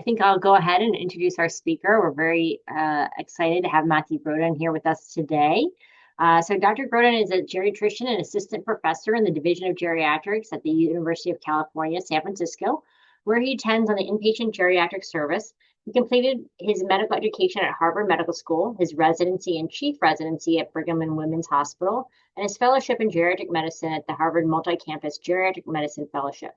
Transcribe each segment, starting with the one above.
think I'll go ahead and introduce our speaker. We're very excited to have Matthew Growdon here with us today. So Dr. Growdon is a geriatrician and assistant professor in the Division of Geriatrics at the University of California, San Francisco, where he attends on the inpatient geriatric service. He completed his medical education at Harvard Medical School, his residency and chief residency at Brigham and Women's Hospital, and his fellowship in geriatric medicine at the Harvard Multicampus Geriatric Medicine Fellowship.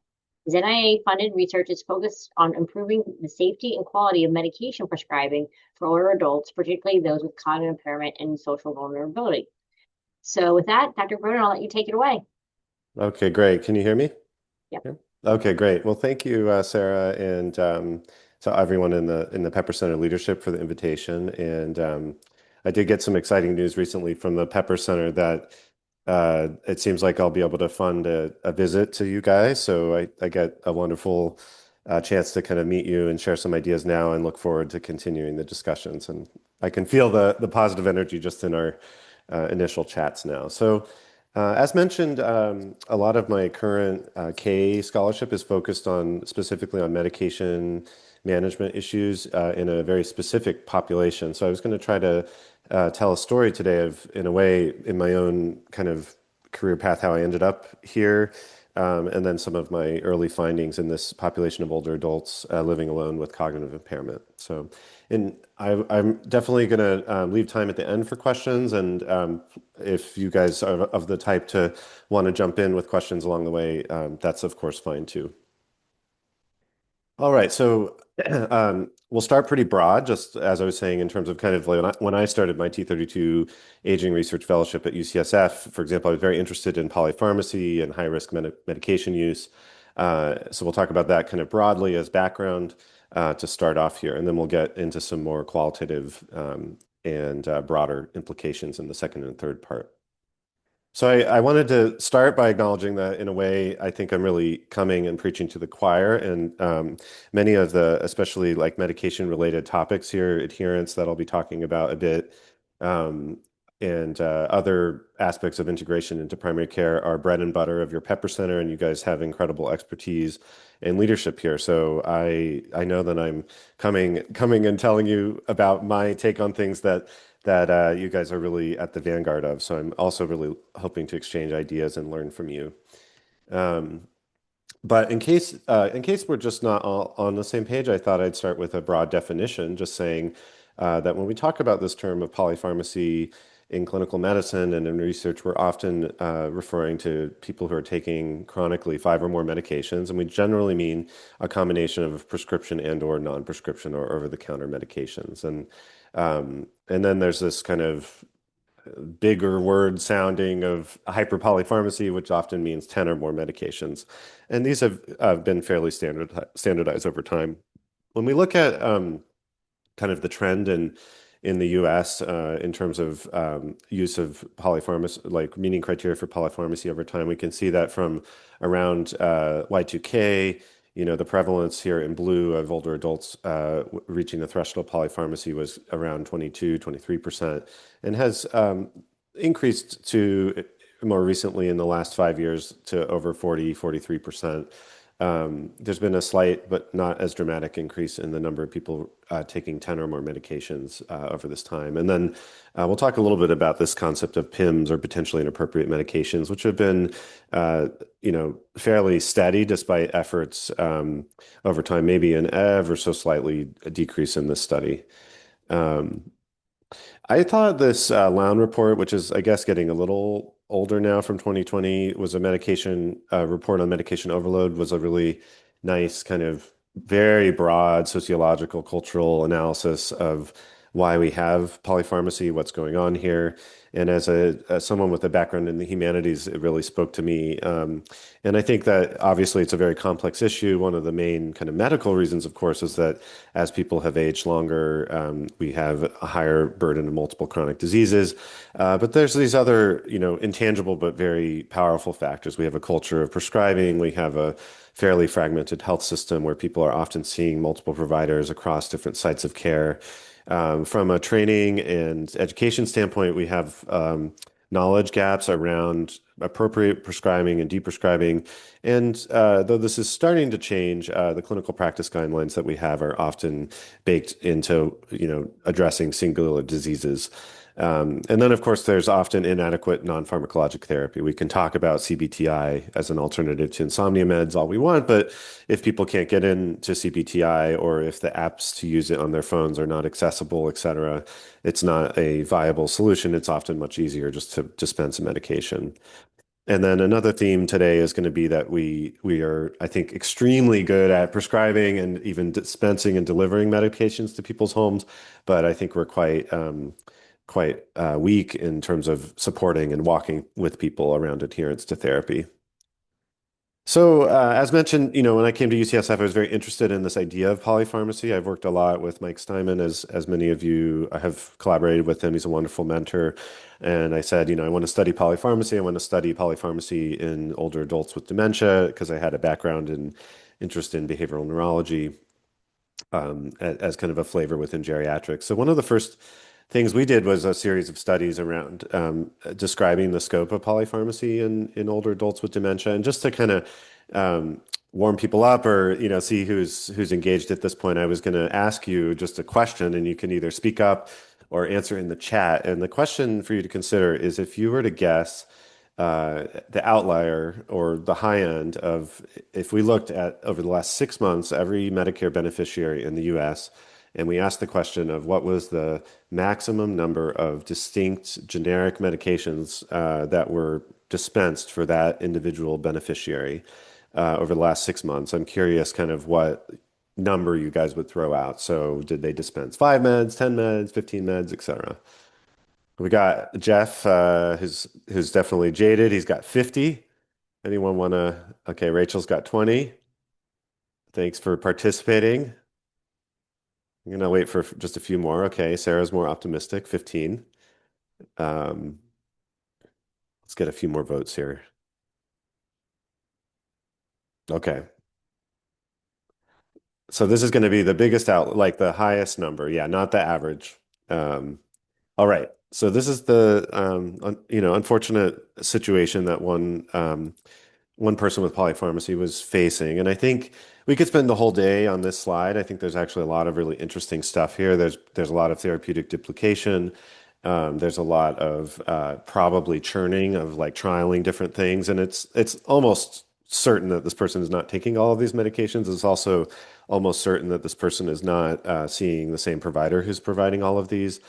His NIA-funded research is focused on improving the safety and quality of medication prescribing for older adults, particularly those with cognitive impairment and social vulnerability. So with that, Dr. Growdon, I'll let you take it away. Okay, great. Can you hear me? Yep. Yeah. Okay, great. Well, thank you, Sarah, and to everyone in the Pepper Center leadership for the invitation. And I did get some exciting news recently from the Pepper Center that it seems like I'll be able to fund a visit to you guys. So I get a wonderful chance to kind of meet you and share some ideas now, and look forward to continuing the discussions. And I can feel the positive energy just in our initial chats now. So. As mentioned, a lot of my current K scholarship is focused on specifically on medication management issues in a very specific population. So I was going to try to tell a story today of, in a way, in my own kind of career path, how I ended up here, and then some of my early findings in this population of older adults living alone with cognitive impairment. So, I'm definitely going to leave time at the end for questions. And if you guys are of the type to want to jump in with questions along the way, that's of course fine too. All right, so we'll start pretty broad, just as I was saying, in terms of kind of like when I started my T32 Aging Research Fellowship at UCSF, for example, I was very interested in polypharmacy and high-risk medication use. So we'll talk about that kind of broadly as background to start off here, and then we'll get into some more qualitative and broader implications in the second and third part. So I wanted to start by acknowledging that in a way, I think I'm really coming and preaching to the choir, and many of the, especially like medication related topics here, adherence that I'll be talking about a bit, and other aspects of integration into primary care are bread and butter of your Pepper Center, and you guys have incredible expertise and leadership here. So I know that I'm coming and telling you about my take on things that you guys are really at the vanguard of. So I'm also really hoping to exchange ideas and learn from you. But in case we're just not all on the same page, I thought I'd start with a broad definition, just saying that when we talk about this term of polypharmacy in clinical medicine and in research, we're often referring to people who are taking chronically 5 or more medications, and we generally mean a combination of prescription and/or non-prescription or over-the-counter medications. And then there's this kind of bigger word sounding of hyperpolypharmacy, which often means 10 or more medications. And these have been fairly standardized over time. When we look at kind of the trend in the US in terms of use of polypharmacy, like meeting criteria for polypharmacy over time, we can see that from around Y2K, the prevalence here in blue of older adults reaching the threshold of polypharmacy was around 22-23%, and has increased to more recently in the last 5 years to over 40-43%. There's been a slight but not as dramatic increase in the number of people taking 10 or more medications over this time. And then we'll talk a little bit about this concept of PIMS, or potentially inappropriate medications, which have been fairly steady despite efforts over time, maybe an ever so slightly decrease in this study. I thought this Lown report, which is, I guess, getting a little older now, from 2020, was a medication report on medication overload, was a really nice kind of very broad sociological, cultural analysis of why we have polypharmacy, what's going on here. And as someone with a background in the humanities, it really spoke to me. And I think that obviously it's a very complex issue. One of the main kind of medical reasons, of course, is that as people have aged longer, we have a higher burden of multiple chronic diseases. But there's these other, intangible but very powerful factors. We have a culture of prescribing. We have a fairly fragmented health system where people are often seeing multiple providers across different sites of care. From a training and education standpoint, we have knowledge gaps around appropriate prescribing and deprescribing. And though this is starting to change, the clinical practice guidelines that we have are often baked into, addressing singular diseases. And then, of course, there's often inadequate non-pharmacologic therapy. We can talk about CBTI as an alternative to insomnia meds all we want, but if people can't get into CBTI or if the apps to use it on their phones are not accessible, et cetera, it's not a viable solution. It's often much easier just to dispense a medication. And then another theme today is going to be that we are, I think, extremely good at prescribing and even dispensing and delivering medications to people's homes, but I think we're quite weak in terms of supporting and walking with people around adherence to therapy. So, as mentioned, when I came to UCSF, I was very interested in this idea of polypharmacy. I've worked a lot with Mike Steinman, as many of you have collaborated with him. He's a wonderful mentor. And I said, I want to study polypharmacy. I want to study polypharmacy in older adults with dementia because I had a background in interest in behavioral neurology as kind of a flavor within geriatrics. So one of the first things we did was a series of studies around describing the scope of polypharmacy in older adults with dementia, and just to kind of warm people up or see who's engaged at this point. I was going to ask you just a question, and you can either speak up or answer in the chat. And the question for you to consider is if you were to guess the outlier or the high end of if we looked at over the last 6 months, every Medicare beneficiary in the US, and we asked the question of what was the maximum number of distinct generic medications that were dispensed for that individual beneficiary over the last 6 months. I'm curious kind of what number you guys would throw out. So did they dispense 5 meds, 10 meds, 15 meds, etc.? We got Jeff, who's definitely jaded. He's got 50. Anyone want to? Okay, Rachel's got 20. Thanks for participating. I'm gonna wait for just a few more. Okay, Sarah's more optimistic, 15. Um, let's get a few more votes here. Okay. So this is going to be the biggest out, like the highest number. Yeah, not the average. Um, all right. So this is the unfortunate situation that one person with polypharmacy was facing. And I think we could spend the whole day on this slide. I think there's actually a lot of really interesting stuff here. There's a lot of therapeutic duplication. There's a lot of probably churning of like trialing different things. And it's almost certain that this person is not taking all of these medications. It's also almost certain that this person is not seeing the same provider who's providing all of these.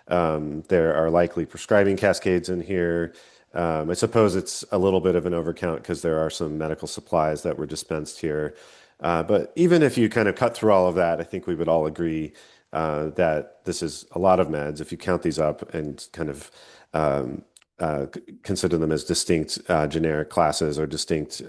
There are likely prescribing cascades in here. I suppose it's a little bit of an overcount because there are some medical supplies that were dispensed here. But even if you kind of cut through all of that, I think we would all agree that this is a lot of meds. If you count these up and kind of consider them as distinct generic classes or distinct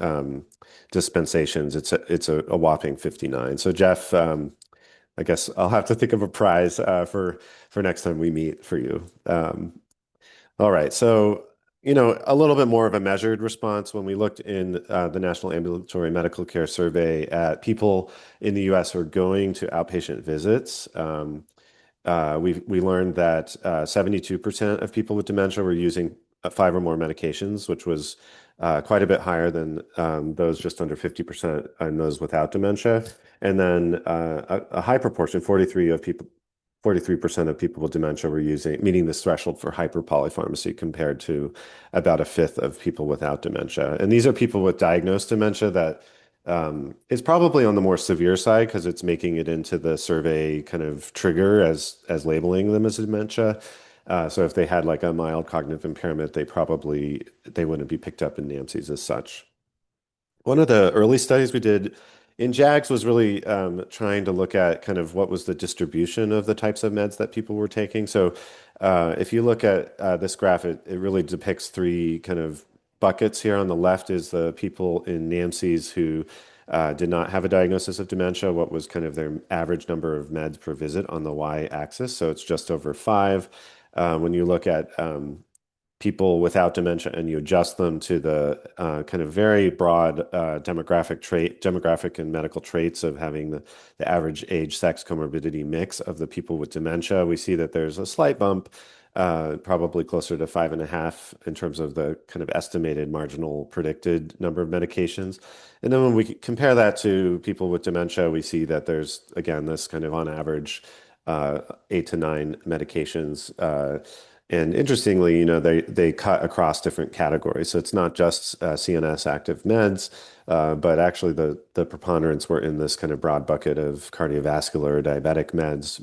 dispensations, it's a whopping 59. So Jeff, I guess I'll have to think of a prize for next time we meet for you. All right. So, a little bit more of a measured response when we looked in the National Ambulatory Medical Care Survey at people in the US who are going to outpatient visits. We learned that 72% of people with dementia were using 5 or more medications, which was quite a bit higher than those just under 50% and those without dementia. And then a high proportion, 43% of people with dementia were meeting this threshold for hyperpolypharmacy compared to about a fifth of people without dementia. And these are people with diagnosed dementia that is probably on the more severe side because it's making it into the survey kind of trigger as labeling them as dementia. So if they had like a mild cognitive impairment, they wouldn't be picked up in NAMCs as such. One of the early studies we did in JAGS was really trying to look at kind of what was the distribution of the types of meds that people were taking. So if you look at this graph, it really depicts three kind of buckets here. On the left is the people in NAMCs who did not have a diagnosis of dementia, what was kind of their average number of meds per visit on the y-axis. So it's just over 5. When you look at people without dementia and you adjust them to the kind of very broad demographic and medical traits of having the average age, sex, comorbidity mix of the people with dementia, we see that there's a slight bump probably closer to 5.5 in terms of the kind of estimated marginal predicted number of medications. And then when we compare that to people with dementia, we see that there's, again, this kind of on average 8 to 9 medications. And interestingly, they cut across different categories. So it's not just CNS active meds, but actually the preponderance were in this kind of broad bucket of cardiovascular, diabetic meds,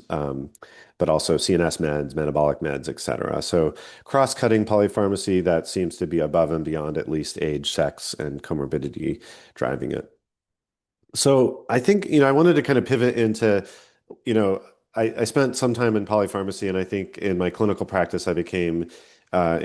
but also CNS meds, metabolic meds, et cetera. So cross-cutting polypharmacy that seems to be above and beyond at least age, sex, and comorbidity driving it. So I think, I wanted to kind of pivot into, you know, I spent some time in polypharmacy, and I think in my clinical practice, I became I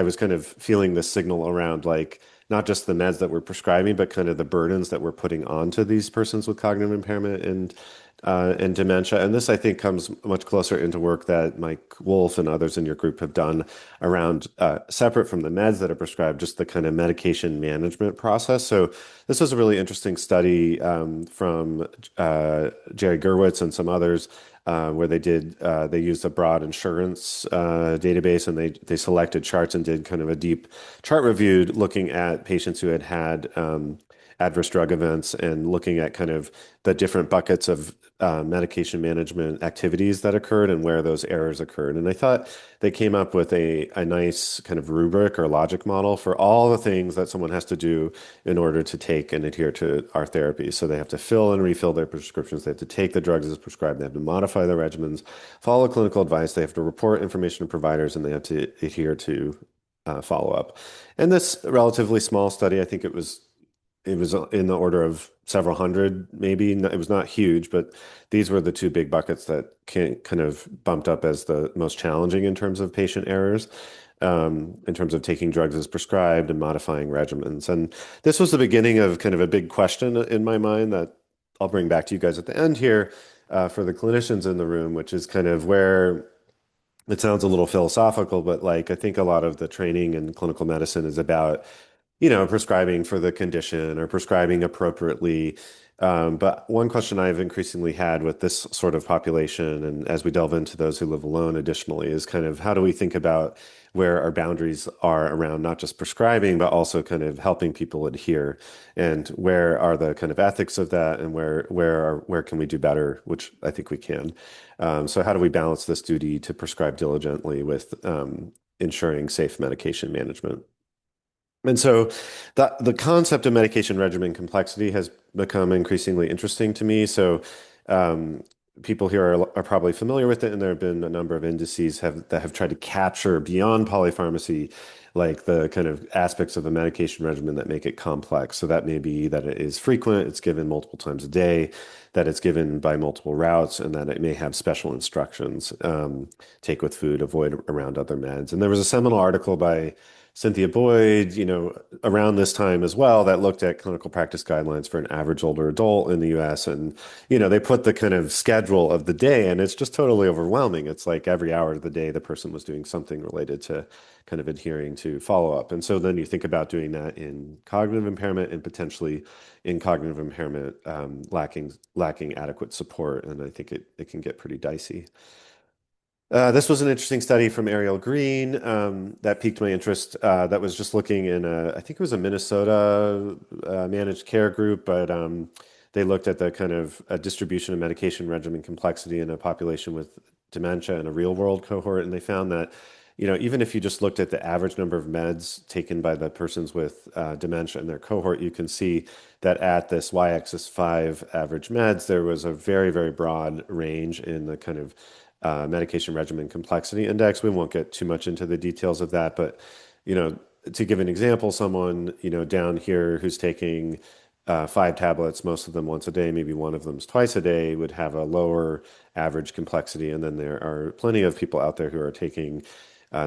was kind of feeling this signal around like not just the meds that we're prescribing, but kind of the burdens that we're putting onto these persons with cognitive impairment and dementia. And this, I think, comes much closer into work that Mike Wolf and others in your group have done around separate from the meds that are prescribed, just the kind of medication management process. So this was a really interesting study from Jerry Gerwitz and some others where they used a broad insurance database, and they selected charts and did kind of a deep chart review looking at patients who had adverse drug events and looking at kind of the different buckets of medication management activities that occurred and where those errors occurred. And I thought they came up with a nice kind of rubric or logic model for all the things that someone has to do in order to take and adhere to our therapy. So they have to fill and refill their prescriptions. They have to take the drugs as prescribed. They have to modify their regimens, follow clinical advice. They have to report information to providers, and they have to adhere to follow up. And this relatively small study, I think it was in the order of several hundred, maybe. It was not huge, but these were the two big buckets that kind of bumped up as the most challenging in terms of patient errors, in terms of taking drugs as prescribed and modifying regimens. And this was the beginning of kind of a big question in my mind that I'll bring back to you guys at the end here for the clinicians in the room, which is kind of where it sounds a little philosophical, but like I think a lot of the training in clinical medicine is about prescribing for the condition or prescribing appropriately. But one question I've increasingly had with this sort of population, and as we delve into those who live alone additionally, is kind of how do we think about where our boundaries are around not just prescribing, but also kind of helping people adhere, and where are the kind of ethics of that, and where can we do better, which I think we can. So how do we balance this duty to prescribe diligently with ensuring safe medication management? And so the concept of medication regimen complexity has become increasingly interesting to me. So um, people here are probably familiar with it, and there have been a number of indices that have tried to capture beyond polypharmacy, like the kind of aspects of the medication regimen that make it complex. So that may be that it is frequent, it's given multiple times a day, that it's given by multiple routes, and that it may have special instructions, take with food, avoid around other meds. And there was a seminal article by Cynthia Boyd, around this time as well, that looked at clinical practice guidelines for an average older adult in the US. And, they put the kind of schedule of the day, and it's just totally overwhelming. It's like every hour of the day, the person was doing something related to kind of adhering to follow up. And so then you think about doing that in cognitive impairment and potentially in cognitive impairment lacking adequate support. And I think it can get pretty dicey. This was an interesting study from Ariel Green that piqued my interest. That was just looking I think it was a Minnesota managed care group, but they looked at the kind of distribution of medication regimen complexity in a population with dementia in a real world cohort. And they found that, even if you just looked at the average number of meds taken by the persons with dementia in their cohort, you can see that at this y-axis 5 average meds, there was a very, very broad range in the kind of medication regimen complexity index. We won't get too much into the details of that, but to give an example, someone down here who's taking 5 tablets, most of them once a day, maybe one of them's twice a day, would have a lower average complexity. And then there are plenty of people out there who are taking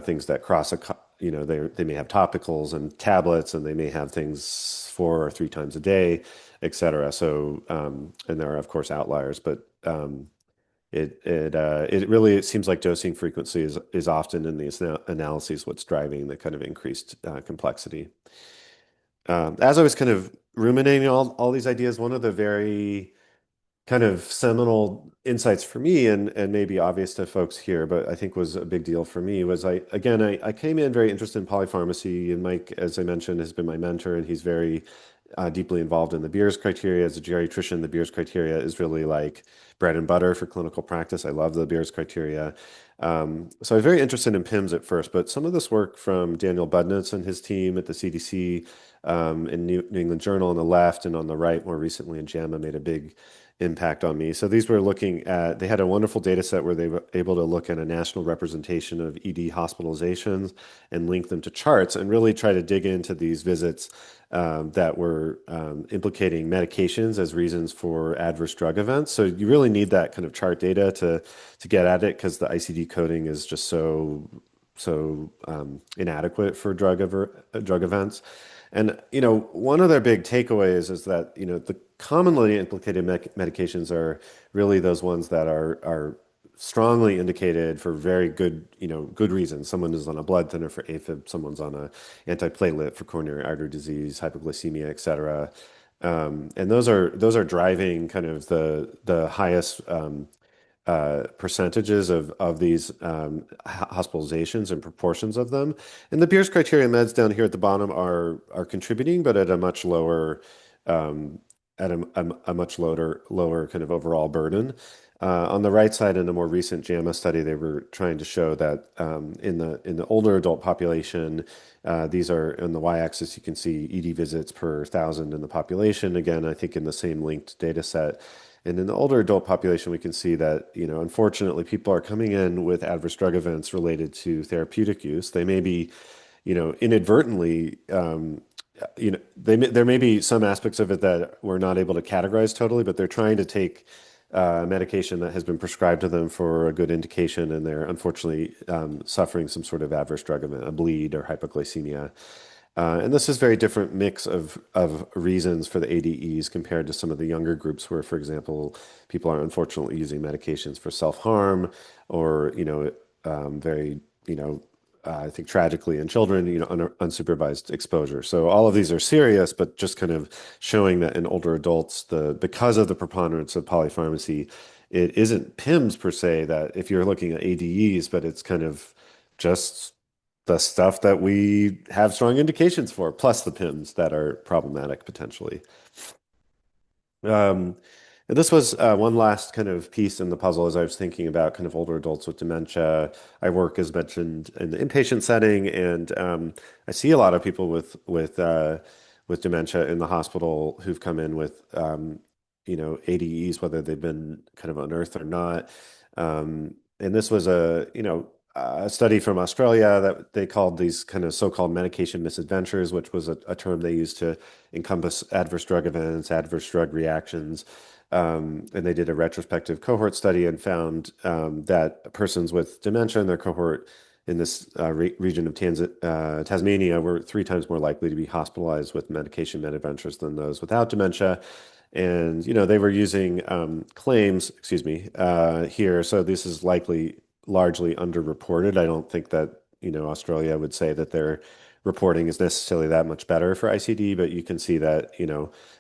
things that cross they may have topicals and tablets, and they may have things 4 or 3 times a day, et cetera. So and there are of course outliers, but it seems like dosing frequency is often in these analyses what's driving the kind of increased complexity. As I was kind of ruminating all these ideas, one of the very kind of seminal insights for me and maybe obvious to folks here, but I think was a big deal for me was I came in very interested in polypharmacy, and Mike, as I mentioned, has been my mentor, and he's very deeply involved in the Beers criteria. As a geriatrician, the Beers criteria is really like bread and butter for clinical practice. I love the Beers criteria. So I was very interested in PIMS at first, but some of this work from Daniel Budnitz and his team at the CDC, in New England Journal on the left and on the right, more recently in JAMA, made a big impact on me. So these were looking at, they had a wonderful data set where they were able to look at a national representation of ED hospitalizations and link them to charts and really try to dig into these visits that were implicating medications as reasons for adverse drug events. So you really need that kind of chart data to get at it because the ICD coding is just so inadequate for drug events. And one of their big takeaways is that the commonly implicated medications are really those ones that are strongly indicated for very good reasons. Someone is on a blood thinner for AFib, someone's on a antiplatelet for coronary artery disease, hypoglycemia, et cetera. And those are driving kind of the highest percentages of these hospitalizations and proportions of them. And the Beers criteria meds down here at the bottom are contributing, but at a much lower um, a much lower kind of overall burden. On the right side, in a more recent JAMA study, they were trying to show that in the older adult population, these are on the y-axis. You can see ED visits per thousand in the population. Again, I think in the same linked data set. And in the older adult population, we can see that, unfortunately, people are coming in with adverse drug events related to therapeutic use. They may be, inadvertently, there may be some aspects of it that we're not able to categorize totally, but they're trying to take medication that has been prescribed to them for a good indication, and they're unfortunately suffering some sort of adverse drug event, a bleed or hypoglycemia. And this is very different mix of reasons for the ADEs compared to some of the younger groups where, for example, people are unfortunately using medications for self-harm or, very, I think tragically in children, unsupervised exposure. So all of these are serious, but just kind of showing that in older adults, because of the preponderance of polypharmacy, it isn't PIMS per se that if you're looking at ADEs, but it's kind of just the stuff that we have strong indications for, plus the PIMS that are problematic potentially. Um, and this was one last kind of piece in the puzzle as I was thinking about kind of older adults with dementia. I work, as mentioned, in the inpatient setting, and I see a lot of people with dementia in the hospital who've come in with ADEs, whether they've been kind of unearthed or not. And this was a study from Australia that they called these kind of so-called medication misadventures, which was a term they used to encompass adverse drug events, adverse drug reactions. And they did a retrospective cohort study and found that persons with dementia in their cohort in this region of Tasmania were 3 times more likely to be hospitalized with medication misadventures than those without dementia. And, they were using claims, excuse me, here. So this is likely largely underreported. I don't think that, Australia would say that their reporting is necessarily that much better for ICD, but you can see that,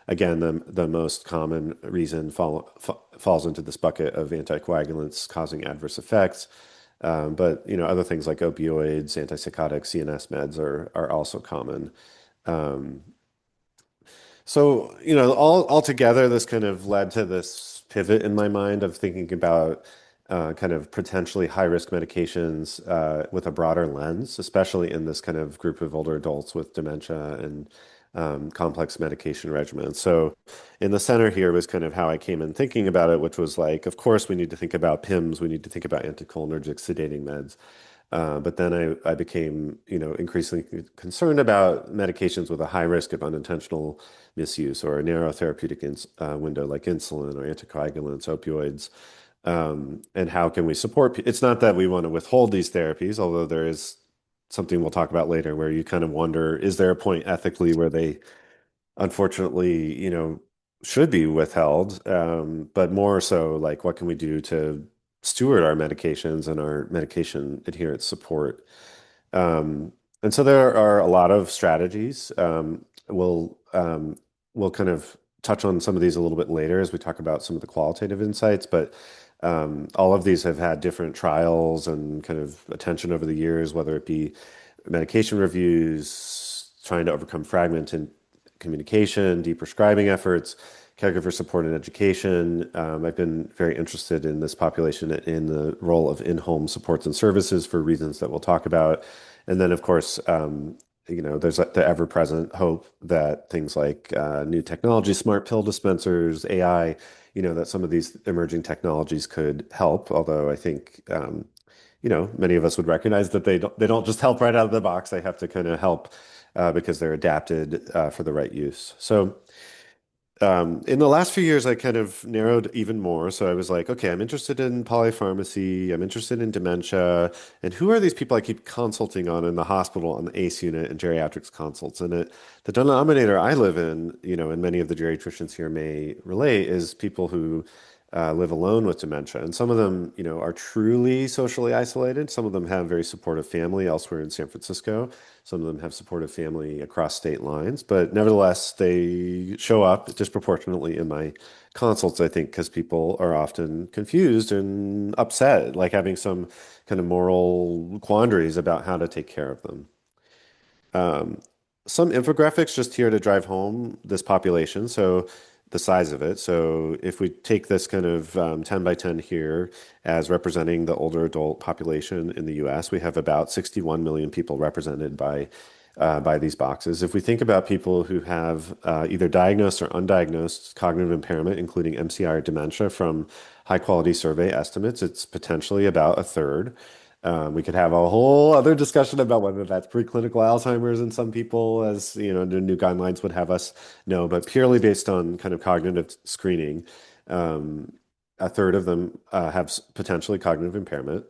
again, the most common reason falls into this bucket of anticoagulants causing adverse effects. But, other things like opioids, antipsychotics, CNS meds are also common. Um, so, all together, this kind of led to this pivot in my mind of thinking about kind of potentially high-risk medications with a broader lens, especially in this kind of group of older adults with dementia and complex medication regimens. So in the center here was kind of how I came in thinking about it, which was like, of course, we need to think about PIMS, we need to think about anticholinergic sedating meds. But then I became, increasingly concerned about medications with a high risk of unintentional misuse or a narrow therapeutic window like insulin or anticoagulants, opioids. And how can we support? It's not that we want to withhold these therapies, although there is something we'll talk about later where you kind of wonder, is there a point ethically where they unfortunately, should be withheld? But more so, like, what can we do to steward our medications and our medication adherence support? And so there are a lot of strategies. We'll kind of touch on some of these a little bit later as we talk about some of the qualitative insights, but all of these have had different trials and kind of attention over the years, whether it be medication reviews, trying to overcome fragmented communication, deprescribing efforts, caregiver support and education. I've been very interested in this population in the role of in-home supports and services for reasons that we'll talk about. And then, of course, there's the ever-present hope that things like new technology, smart pill dispensers, AI, that some of these emerging technologies could help. Although I think, many of us would recognize that they don't just help right out of the box. They have to kind of help because they're adapted for the right use. So in the last few years, I kind of narrowed even more. So I was like, okay, I'm interested in polypharmacy. I'm interested in dementia. And who are these people I keep consulting on in the hospital on the ACE unit and geriatrics consults? And the denominator I live in, and many of the geriatricians here may relate, is people who live alone with dementia. And some of them, are truly socially isolated. Some of them have very supportive family elsewhere in San Francisco. Some of them have supportive family across state lines. But nevertheless, they show up disproportionately in my consults, I think, because people are often confused and upset, like having some kind of moral quandaries about how to take care of them. Um, some infographics just here to drive home this population. So the size of it. So if we take this kind of 10 by 10 here as representing the older adult population in the US, we have about 61 million people represented by these boxes. If we think about people who have either diagnosed or undiagnosed cognitive impairment, including MCI or dementia from high quality survey estimates, it's potentially about a third. We could have a whole other discussion about whether that's preclinical Alzheimer's in some people, as the new guidelines would have us know, but purely based on kind of cognitive screening, um, a third of them have potentially cognitive impairment.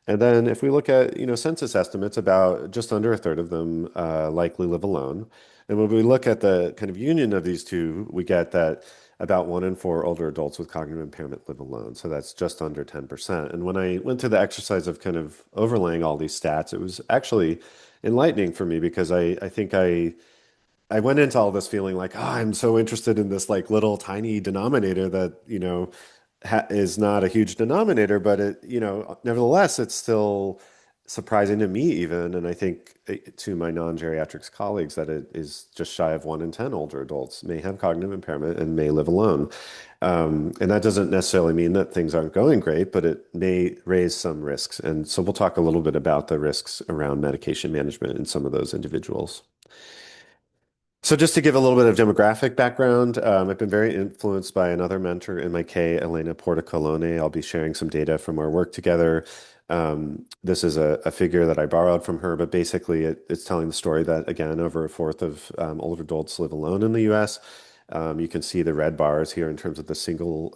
And then if we look at, census estimates, about just under a third of them likely live alone. And when we look at the kind of union of these two, we get that about 1 in 4 older adults with cognitive impairment live alone. So that's just under 10%. And when I went through the exercise of kind of overlaying all these stats, it was actually enlightening for me because I think I went into all this feeling like, oh, I'm so interested in this like little tiny denominator that, ha is not a huge denominator, but nevertheless, it's still surprising to me even, and I think to my non-geriatrics colleagues that it is just shy of 1 in 10 older adults may have cognitive impairment and may live alone. And that doesn't necessarily mean that things aren't going great, but it may raise some risks. And so we'll talk a little bit about the risks around medication management in some of those individuals. So just to give a little bit of demographic background, I've been very influenced by another mentor in my K, Elena Portocolone. I'll be sharing some data from our work together. This is a figure that I borrowed from her, but basically it's telling the story that, again, over a fourth of older adults live alone in the US. You can see the red bars here in terms of the single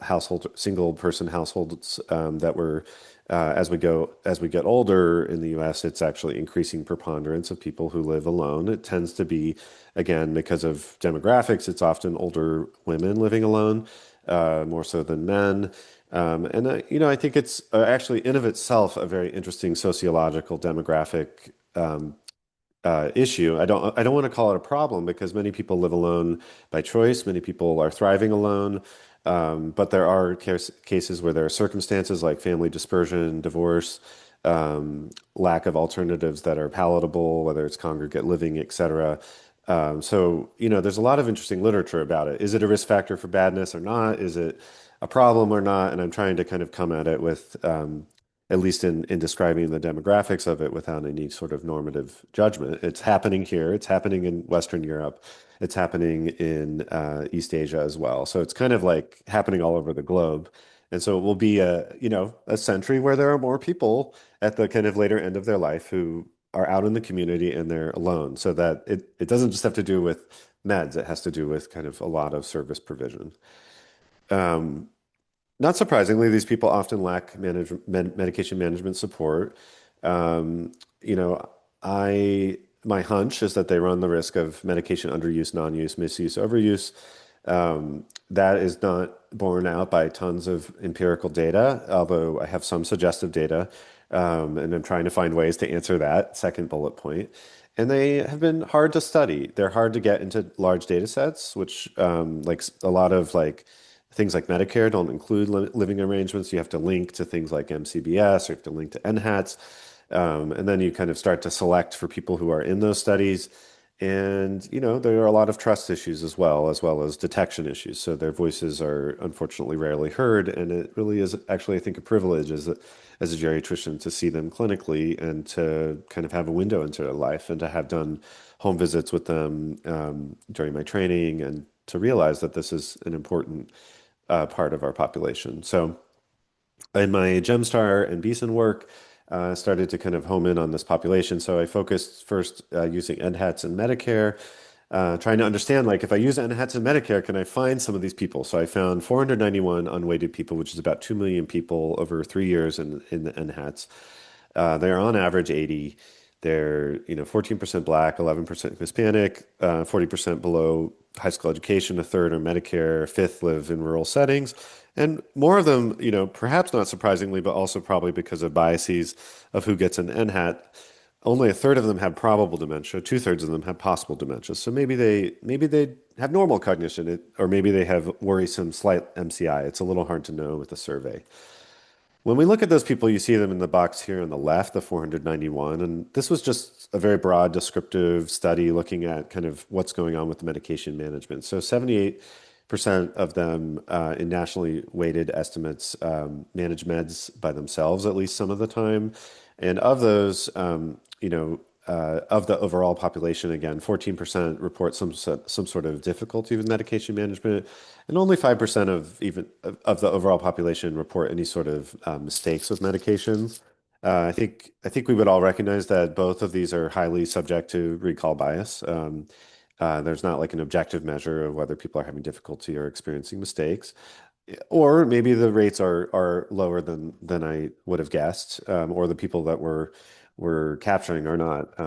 person households that were as we get older in the US, it's actually increasing preponderance of people who live alone. It tends to be, again, because of demographics, it's often older women living alone, more so than men. I think it's actually in of itself a very interesting sociological demographic issue. I don't want to call it a problem because many people live alone by choice. Many people are thriving alone. But there are cases where there are circumstances like family dispersion, divorce, lack of alternatives that are palatable, whether it's congregate living, et cetera. There's a lot of interesting literature about it. Is it a risk factor for badness or not? Is it a problem or not? And I'm trying to kind of come at it with, at least in describing the demographics of it without any sort of normative judgment. It's happening here. It's happening in Western Europe. It's happening in East Asia as well. So it's kind of like happening all over the globe. And so it will be a century where there are more people at the kind of later end of their life who are out in the community and they're alone. So that it doesn't just have to do with meds. It has to do with kind of a lot of service provision. Um, Not surprisingly, these people often lack medication management support. Um, you know, my hunch is that they run the risk of medication underuse, non-use, misuse, overuse. That is not borne out by tons of empirical data, although I have some suggestive data, and I'm trying to find ways to answer that second bullet point. and they have been hard to study. They're hard to get into large data sets, which like a lot of like things like Medicare don't include living arrangements. You have to link to things like MCBS or you have to link to NHATs. And then you kind of start to select for people who are in those studies. And, there are a lot of trust issues as well as detection issues. So their voices are unfortunately rarely heard. And it really is actually, I think, a privilege as a geriatrician to see them clinically and to kind of have a window into their life and to have done home visits with them during my training and to realize that this is an important part of our population. So in my Gemstar and Beeson work, started to kind of home in on this population. So I focused first using NHATs and Medicare, trying to understand like if I use NHATs and Medicare, can I find some of these people? So I found 491 unweighted people, which is about 2 million people over 3 years in the NHATs. They're on average 80. They're 14% Black, 11% Hispanic, 40% below high school education, a third are Medicare, a fifth live in rural settings. And more of them, perhaps not surprisingly, but also probably because of biases of who gets an NHAT, only a third of them have probable dementia, two-thirds of them have possible dementia. So maybe they have normal cognition, or maybe they have worrisome slight MCI. It's a little hard to know with the survey. When we look at those people, you see them in the box here on the left, the 491. And this was just a very broad descriptive study looking at kind of what's going on with the medication management. So 78% of them in nationally weighted estimates manage meds by themselves at least some of the time. And of those, of the overall population, again, 14% report some sort of difficulty with medication management, and only 5% of the overall population report any sort of mistakes with medications. I think we would all recognize that both of these are highly subject to recall bias. There's not like an objective measure of whether people are having difficulty or experiencing mistakes. Or maybe the rates are lower than I would have guessed, or the people that we're capturing are not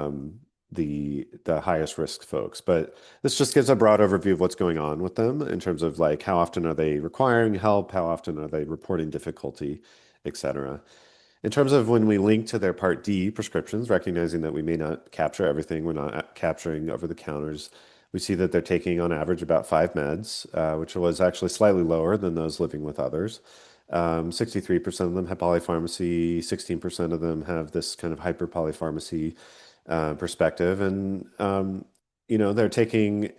the highest risk folks. But this just gives a broad overview of what's going on with them in terms of like how often are they requiring help, how often are they reporting difficulty, et cetera. In terms of when we link to their Part D prescriptions, recognizing that we may not capture everything, we're not capturing over the counters, we see that they're taking on average about 5 meds, which was actually slightly lower than those living with others. 63% of them have polypharmacy, 16% of them have this kind of hyperpolypharmacy perspective. And, they're taking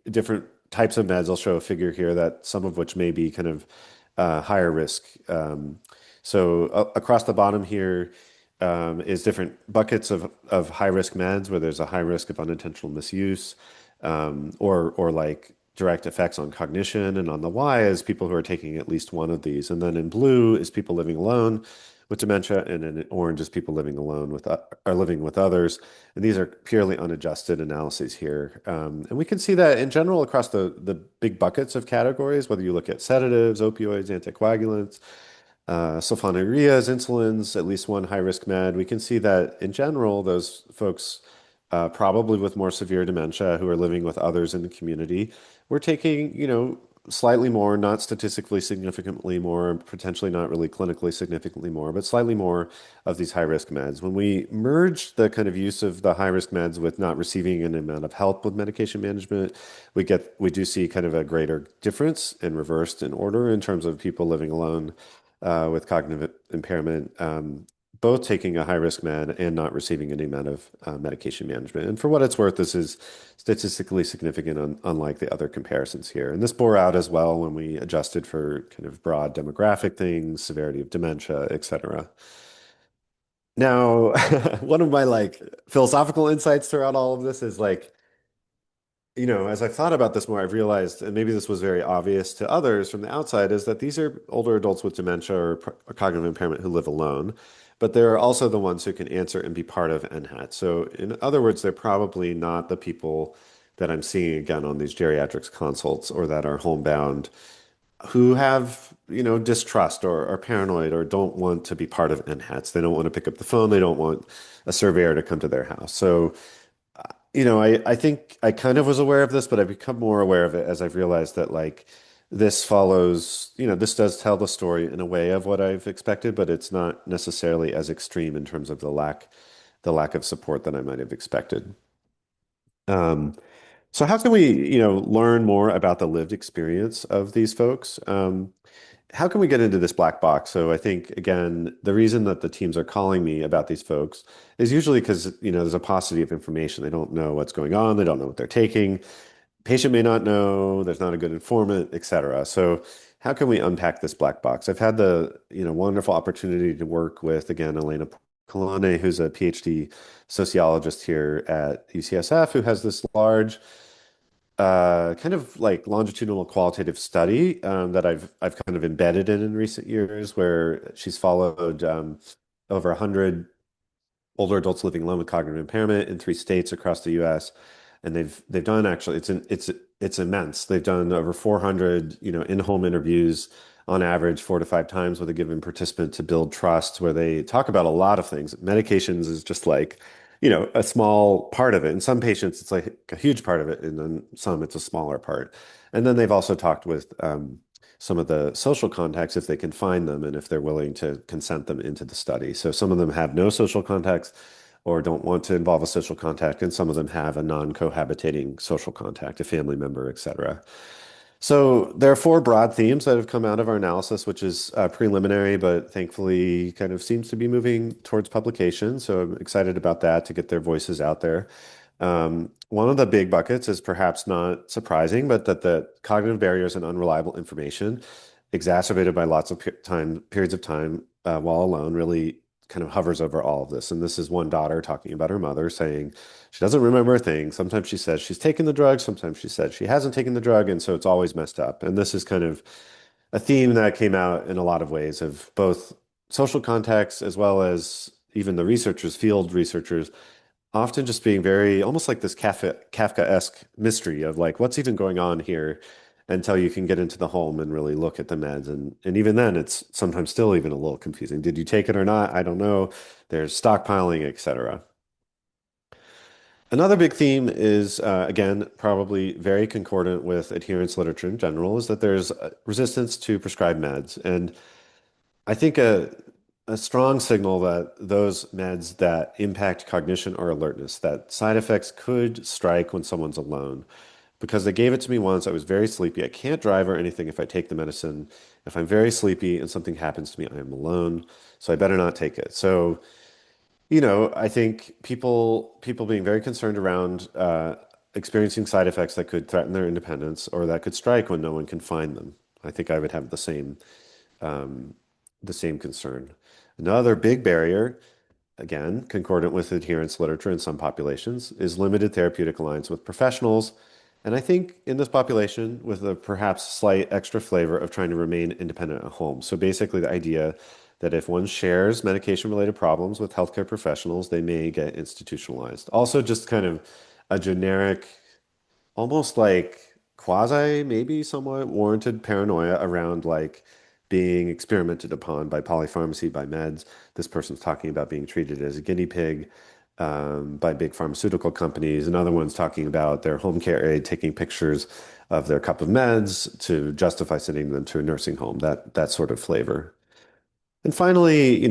different types of meds. I'll show a figure here that some of which may be kind of higher risk. So across the bottom here is different buckets of high risk meds where there's a high risk of unintentional misuse or like direct effects on cognition. And on the Y is people who are taking at least one of these. And then in blue is people living alone with dementia, and in orange is people living alone with are living with others. And these are purely unadjusted analyses here. And we can see that in general across the big buckets of categories, whether you look at sedatives, opioids, anticoagulants, sulfonylureas, insulins, at least one high-risk med. We can see that in general, those folks probably with more severe dementia who are living with others in the community, we're taking, slightly more, not statistically significantly more, potentially not really clinically significantly more, but slightly more of these high-risk meds. When we merge the kind of use of the high-risk meds with not receiving an amount of help with medication management, we do see kind of a greater difference and reversed in order in terms of people living alone with cognitive impairment, both taking a high risk med and not receiving any amount of medication management. And for what it's worth, this is statistically significant, unlike the other comparisons here. And this bore out as well when we adjusted for kind of broad demographic things, severity of dementia, et cetera. Now, one of my like philosophical insights throughout all of this is like, as I've thought about this more, I've realized, and maybe this was very obvious to others from the outside, is that these are older adults with dementia or cognitive impairment who live alone, but they're also the ones who can answer and be part of NHAT. So, in other words, they're probably not the people that I'm seeing again on these geriatrics consults or that are homebound who have, distrust or are paranoid or don't want to be part of NHATs. They don't want to pick up the phone. They don't want a surveyor to come to their house. So, I think I kind of was aware of this, but I've become more aware of it as I've realized that like this follows, this does tell the story in a way of what I've expected, but it's not necessarily as extreme in terms of the lack of support that I might have expected. Um, so how can we, learn more about the lived experience of these folks? How can we get into this black box? So I think, again, the reason that the teams are calling me about these folks is usually because, there's a paucity of information. They don't know what's going on. They don't know what they're taking. Patient may not know. There's not a good informant, et cetera. So how can we unpack this black box? I've had the, wonderful opportunity to work with, again, Elena Colonna, who's a PhD sociologist here at UCSF, who has this large kind of like longitudinal qualitative study that I've kind of embedded in recent years, where she's followed over 100 older adults living alone with cognitive impairment in 3 states across the U.S. And they've done actually it's immense. They've done over 400 in-home interviews on average 4 to 5 times with a given participant to build trust, where they talk about a lot of things. Medications is just like a small part of it. In some patients, it's like a huge part of it, and then some it's a smaller part. And then they've also talked with some of the social contacts if they can find them and if they're willing to consent them into the study. So some of them have no social contacts or don't want to involve a social contact, and some of them have a non-cohabitating social contact, a family member, et cetera. So there are 4 broad themes that have come out of our analysis, which is preliminary, but thankfully kind of seems to be moving towards publication. So I'm excited about that to get their voices out there. One of the big buckets is perhaps not surprising, but that the cognitive barriers and unreliable information exacerbated by lots of periods of time while alone really kind of hovers over all of this. And this is one daughter talking about her mother saying she doesn't remember a thing. Sometimes she says she's taken the drug. Sometimes she said she hasn't taken the drug. And so it's always messed up. And this is kind of a theme that came out in a lot of ways of both social contexts as well as even the researchers, field researchers, often just being very almost like this Kafkaesque mystery of like what's even going on here until you can get into the home and really look at the meds. And even then, it's sometimes still even a little confusing. Did you take it or not? I don't know. There's stockpiling, et cetera. Another big theme is, again, probably very concordant with adherence literature in general, is that there's resistance to prescribed meds. And I think a strong signal that those meds that impact cognition or alertness, that side effects could strike when someone's alone. Because they gave it to me once, I was very sleepy. I can't drive or anything if I take the medicine. If I'm very sleepy and something happens to me, I am alone. So I better not take it. So, I think people being very concerned around experiencing side effects that could threaten their independence or that could strike when no one can find them. I think I would have um, the same concern. Another big barrier, again, concordant with adherence literature in some populations, is limited therapeutic alliance with professionals. And I think in this population, with a perhaps slight extra flavor of trying to remain independent at home. So basically, the idea that if one shares medication-related problems with healthcare professionals, they may get institutionalized. Also, just kind of a generic almost like quasi, maybe somewhat warranted paranoia around like being experimented upon by polypharmacy, by meds. This person's talking about being treated as a guinea pig by big pharmaceutical companies. Another one's talking about their home care aide taking pictures of their cup of meds to justify sending them to a nursing home, that sort of flavor. And finally,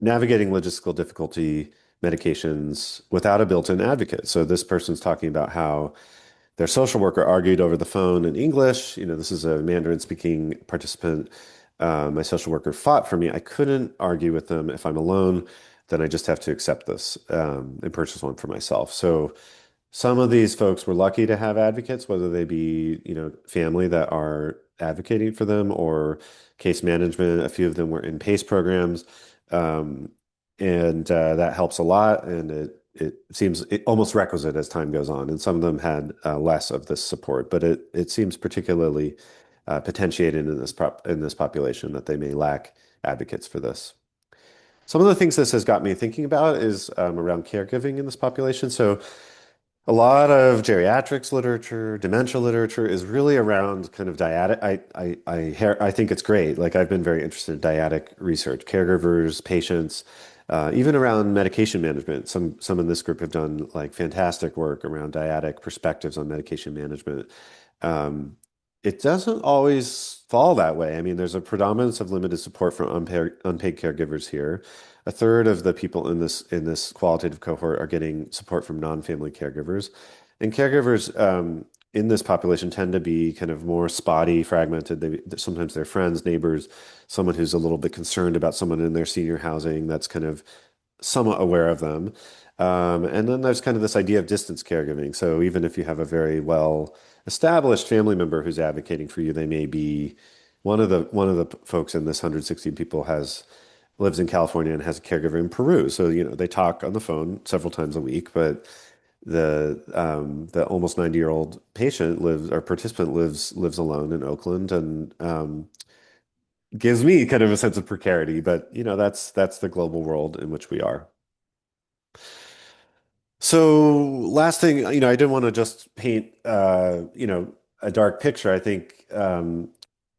navigating logistical difficulty medications without a built-in advocate. So this person's talking about how their social worker argued over the phone in English. This is a Mandarin speaking participant. My social worker fought for me. I couldn't argue with them. If I'm alone, then I just have to accept this and purchase one for myself. So some of these folks were lucky to have advocates, whether they be, family that are advocating for them or case management. A few of them were in PACE programs. Um, and that helps a lot. And it seems almost requisite as time goes on. And some of them had less of this support, but it seems particularly potentiated in this population that they may lack advocates for this. Some of the things this has got me thinking about is around caregiving in this population. So a lot of geriatrics literature, dementia literature is really around kind of dyadic. I think it's great. Like I've been very interested in dyadic research, caregivers, patients, even around medication management. Some in this group have done like fantastic work around dyadic perspectives on medication management. Um, It doesn't always fall that way. I mean, there's a predominance of limited support from unpaid caregivers here. A third of the people in this qualitative cohort are getting support from non-family caregivers, and caregivers in this population tend to be kind of more spotty, fragmented. Sometimes they're friends, neighbors, someone who's a little bit concerned about someone in their senior housing that's kind of somewhat aware of them. And then there's kind of this idea of distance caregiving. So even if you have a very well established family member who's advocating for you, they may be one of the folks in this 116 people has lives in California and has a caregiver in Peru. So, they talk on the phone several times a week, but the almost 90-year-old patient lives or participant lives alone in Oakland and gives me kind of a sense of precarity. But that's the global world in which we are. So last thing, I didn't want to just paint, a dark picture. I think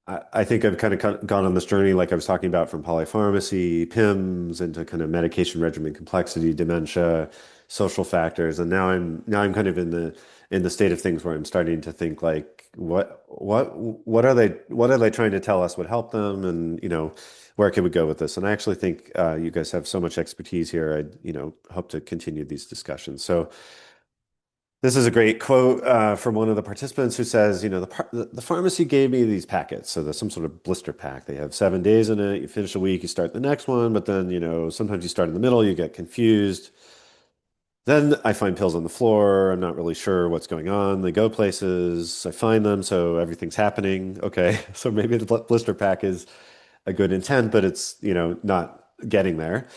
I've kind of gone on this journey, like I was talking about, from polypharmacy, PIMS, into kind of medication regimen complexity, dementia, social factors, and now I'm kind of in the state of things where I'm starting to think like, what are they trying to tell us would help them, and where can we go with this? And I actually think you guys have so much expertise here. I hope to continue these discussions. So. This is a great quote from one of the participants who says, the pharmacy gave me these packets. So there's some sort of blister pack. They have 7 days in it. You finish a week, you start the next one, but then, sometimes you start in the middle, you get confused. Then I find pills on the floor. I'm not really sure what's going on. They go places. I find them, so everything's happening. Okay, so maybe the blister pack is a good intent, but it's, not getting there.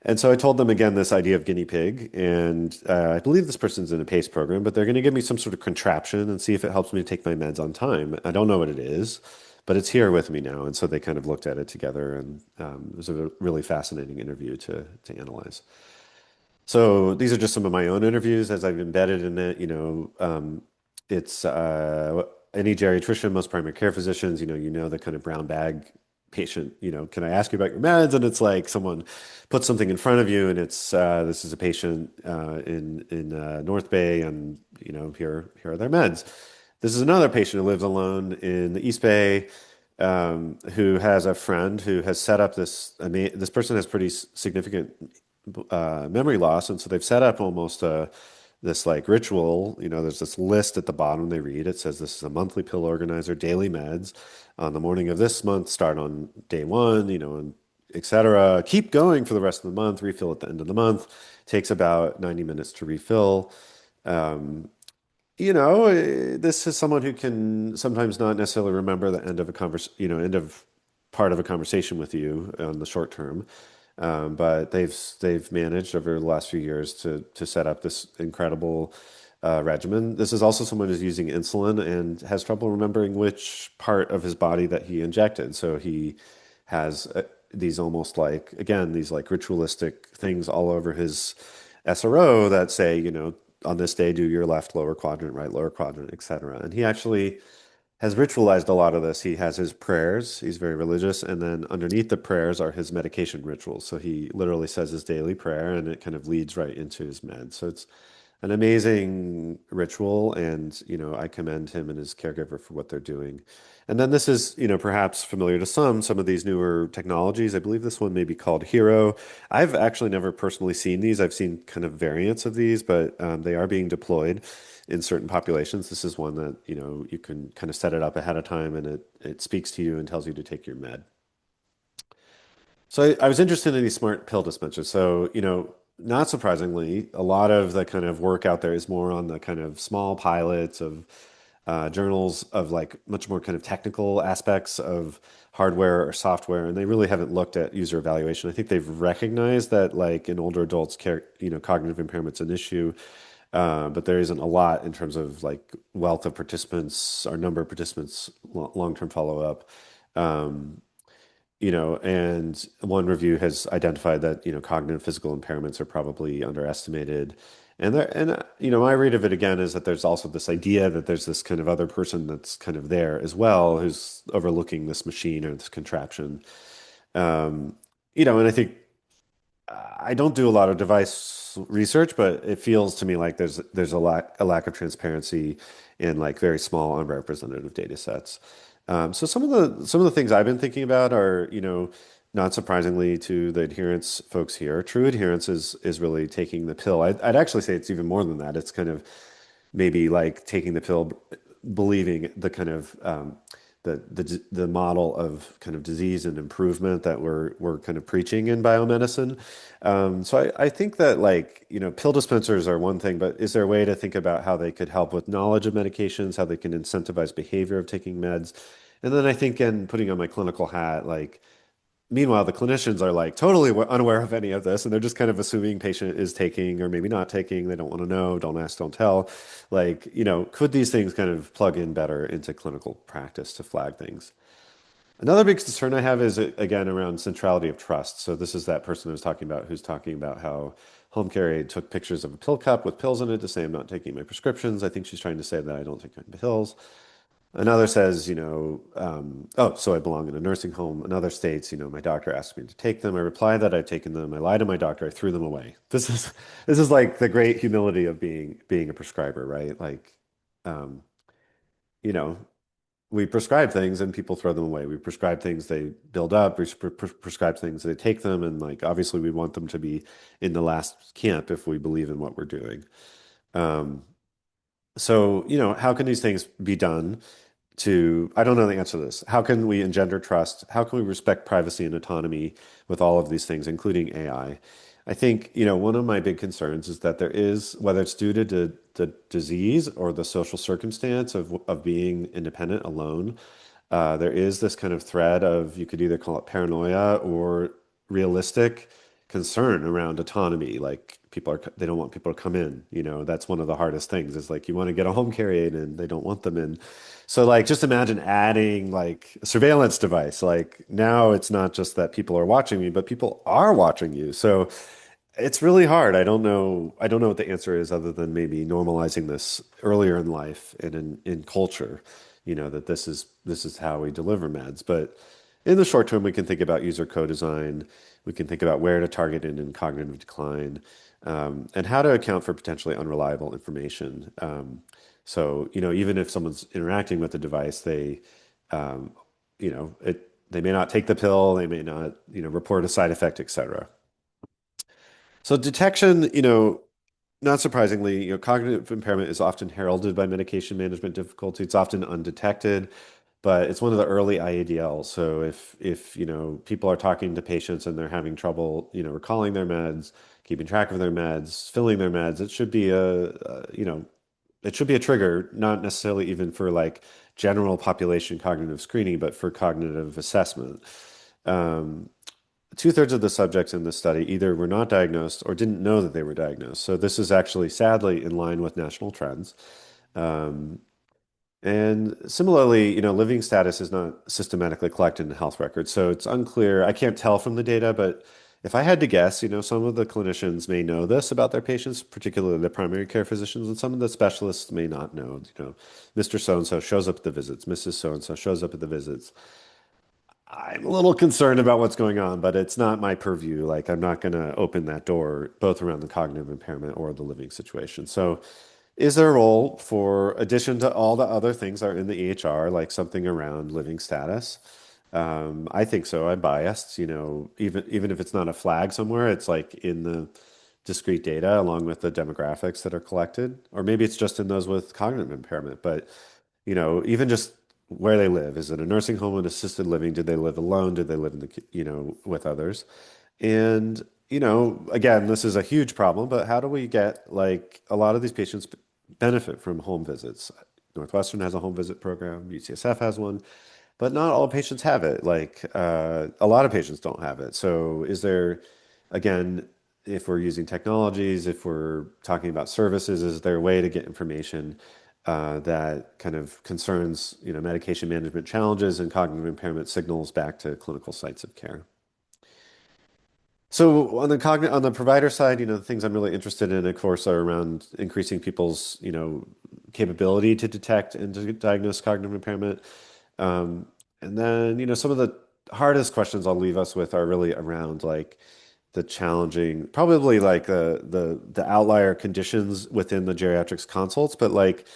And so I told them again this idea of guinea pig, and I believe this person's in a PACE program, but they're going to give me some sort of contraption and see if it helps me take my meds on time. I don't know what it is, but it's here with me now. And so they kind of looked at it together, and it was a really fascinating interview to analyze. So these are just some of my own interviews as I've embedded in it. It's any geriatrician, most primary care physicians, the kind of brown bag patient, can I ask you about your meds? And it's like someone puts something in front of you, and it's this is a patient in North Bay, and here are their meds. This is another patient who lives alone in the East Bay, who has a friend who has set up this. This person has pretty significant memory loss, and so they've set up almost this like ritual. There's this list at the bottom they read. It says this is a monthly pill organizer, daily meds. On the morning of this month, start on day one, and etc. Keep going for the rest of the month, refill at the end of the month. Takes about 90 minutes to refill. Um, this is someone who can sometimes not necessarily remember the end of a end of part of a conversation with you on the short term. But they've managed over the last few years to set up this incredible regimen. This is also someone who's using insulin and has trouble remembering which part of his body that he injected. So he has these almost like, again, these like ritualistic things all over his SRO that say, on this day, do your left lower quadrant, right lower quadrant, etc. And he actually has ritualized a lot of this. He has his prayers. He's very religious. And then underneath the prayers are his medication rituals. So he literally says his daily prayer, and it kind of leads right into his meds. So it's an amazing ritual. And, I commend him and his caregiver for what they're doing. And then this is, perhaps familiar to some of these newer technologies. I believe this one may be called Hero. I've actually never personally seen these. I've seen kind of variants of these, but they are being deployed in certain populations. This is one that, you can kind of set it up ahead of time, and it speaks to you and tells you to take your med. So I was interested in these smart pill dispensers. So, not surprisingly, a lot of the kind of work out there is more on the kind of small pilots of journals of like much more kind of technical aspects of hardware or software, and they really haven't looked at user evaluation. I think they've recognized that like in older adults, cognitive impairment's an issue, but there isn't a lot in terms of like wealth of participants or number of participants, long-term follow-up. Um, and one review has identified that, cognitive physical impairments are probably underestimated. My read of it again is that there's also this idea that there's this kind of other person that's kind of there as well, who's overlooking this machine or this contraption. And I think I don't do a lot of device research, but it feels to me like there's a lack of transparency in like very small unrepresentative data sets. So some of the things I've been thinking about are, not surprisingly to the adherence folks here, true adherence is really taking the pill. I'd actually say it's even more than that. It's kind of maybe like taking the pill, believing the kind of the model of kind of disease and improvement that we're kind of preaching in biomedicine. So I think that like, pill dispensers are one thing, but is there a way to think about how they could help with knowledge of medications, how they can incentivize behavior of taking meds? And then I think in putting on my clinical hat, like meanwhile, the clinicians are like totally unaware of any of this, and they're just kind of assuming patient is taking or maybe not taking. They don't want to know, don't ask, don't tell. Like, could these things kind of plug in better into clinical practice to flag things? Another big concern I have is again around centrality of trust. So this is that person who's talking about how home care aide took pictures of a pill cup with pills in it to say I'm not taking my prescriptions. I think she's trying to say that I don't take my pills. Another says, oh, so I belong in a nursing home. Another states, my doctor asked me to take them. I reply that I've taken them. I lie to my doctor. I threw them away. This is like the great humility of being a prescriber, right? Like, um, you know, we prescribe things and people throw them away. We prescribe things, they build up. We prescribe things, they take them, and like obviously we want them to be in the last camp if we believe in what we're doing. Um, so, how can these things be done? I don't know the answer to this. How can we engender trust? How can we respect privacy and autonomy with all of these things, including AI? I think, one of my big concerns is that there is, whether it's due to the disease or the social circumstance of being independent alone, there is this kind of thread of, you could either call it paranoia or realistic concern around autonomy. Like they don't want people to come in. That's one of the hardest things is like you want to get a home care aide and they don't want them in. So like just imagine adding like a surveillance device. Like now it's not just that people are watching me, but people are watching you. So it's really hard. I don't know what the answer is other than maybe normalizing this earlier in life and in culture, that this is how we deliver meds. But in the short term, we can think about user co-design. We can think about where to target in cognitive decline, and how to account for potentially unreliable information. So, even if someone's interacting with the device, they may not take the pill, they may not, report a side effect, et cetera. So detection, not surprisingly, cognitive impairment is often heralded by medication management difficulty. It's often undetected, but it's one of the early IADLs. So if people are talking to patients and they're having trouble, recalling their meds, keeping track of their meds, filling their meds, it should be a trigger, not necessarily even for like general population cognitive screening, but for cognitive assessment. Um, Two-thirds of the subjects in this study either were not diagnosed or didn't know that they were diagnosed. So this is actually sadly in line with national trends. Um, and similarly, living status is not systematically collected in health records. So it's unclear. I can't tell from the data, but if I had to guess, some of the clinicians may know this about their patients, particularly the primary care physicians, and some of the specialists may not know. Mr. So-and-so shows up at the visits, Mrs. So-and-so shows up at the visits. I'm a little concerned about what's going on, but it's not my purview. Like, I'm not going to open that door, both around the cognitive impairment or the living situation. So, is there a role for addition to all the other things that are in the EHR, like something around living status? I think so. I'm biased, even if it's not a flag somewhere, it's like in the discrete data along with the demographics that are collected, or maybe it's just in those with cognitive impairment. But even just where they live. Is it a nursing home and assisted living? Did they live alone? Did they live with others? And, again, this is a huge problem, but how do we get like a lot of these patients benefit from home visits? Northwestern has a home visit program, UCSF has one, but not all patients have it. Like a lot of patients don't have it. So is there, again, if we're using technologies, if we're talking about services, is there a way to get information that kind of concerns, medication management challenges and cognitive impairment signals back to clinical sites of care? So on the provider side, the things I'm really interested in, of course, are around increasing people's, capability to detect and to diagnose cognitive impairment. And then, some of the hardest questions I'll leave us with are really around like the challenging, probably like the outlier conditions within the geriatrics consults, but like,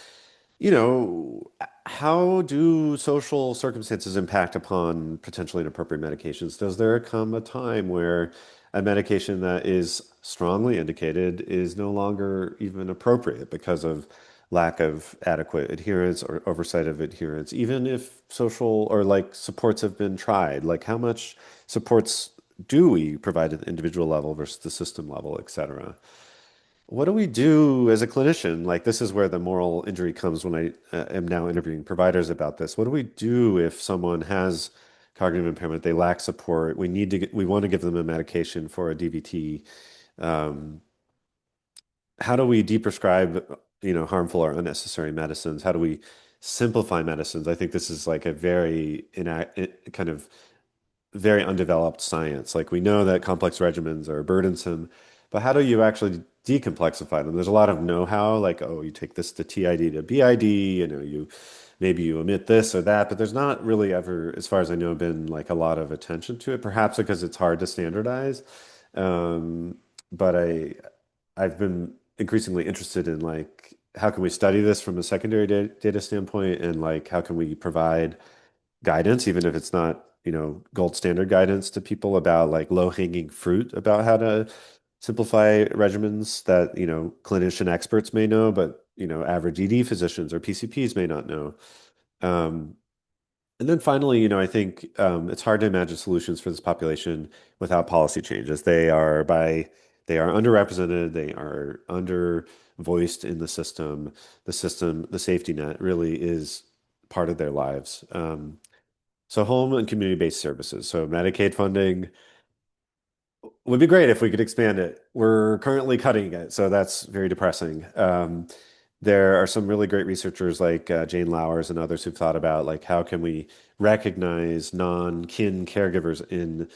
you know, how do social circumstances impact upon potentially inappropriate medications? Does there come a time where a medication that is strongly indicated is no longer even appropriate because of lack of adequate adherence or oversight of adherence, even if social or like supports have been tried? Like, how much supports do we provide at the individual level versus the system level, et cetera? What do we do as a clinician? Like, this is where the moral injury comes when I am now interviewing providers about this. What do we do if someone has cognitive impairment, they lack support, we want to give them a medication for a DVT. Um, how do we deprescribe, harmful or unnecessary medicines? How do we simplify medicines? I think this is like a very kind of very undeveloped science. Like, we know that complex regimens are burdensome, but how do you actually decomplexify them? There's a lot of know-how, like, oh, you take this to TID to BID, maybe you omit this or that, but there's not really ever, as far as I know, been like a lot of attention to it, perhaps because it's hard to standardize. Um, but I've been increasingly interested in like how can we study this from a secondary data standpoint, and like how can we provide guidance, even if it's not, gold standard guidance to people about like low-hanging fruit about how to simplify regimens that, clinician experts may know, but, average ED physicians or PCPs may not know. Um, and then finally, I think it's hard to imagine solutions for this population without policy changes. They are underrepresented, they are under voiced in the system. The safety net really is part of their lives. So home and community-based services. So Medicaid funding would be great if we could expand it. We're currently cutting it, so that's very depressing. There are some really great researchers like Jane Lowers and others who've thought about like how can we recognize non-kin caregivers in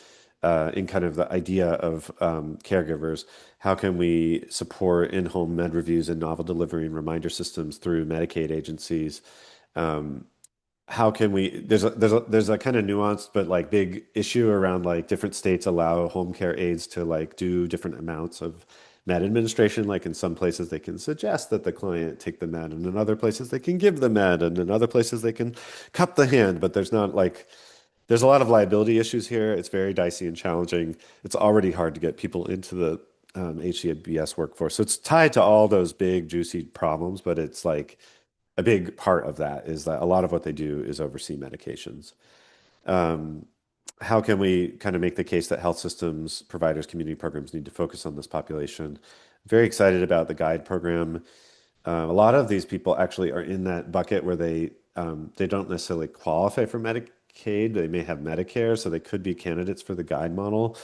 kind of the idea of caregivers. How can we support in-home med reviews and novel delivery and reminder systems through Medicaid agencies? Um, how can we there's a kind of nuanced but like big issue around like different states allow home care aides to like do different amounts of med administration. Like, in some places they can suggest that the client take the med, and in other places they can give the med, and in other places they can cup the hand, but there's a lot of liability issues here. It's very dicey and challenging. It's already hard to get people into the HCBS workforce, so it's tied to all those big juicy problems, but it's like a big part of that is that a lot of what they do is oversee medications. Um, how can we kind of make the case that health systems, providers, community programs need to focus on this population? Very excited about the GUIDE program. A lot of these people actually are in that bucket where they don't necessarily qualify for Medicaid. They may have Medicare, so they could be candidates for the GUIDE model.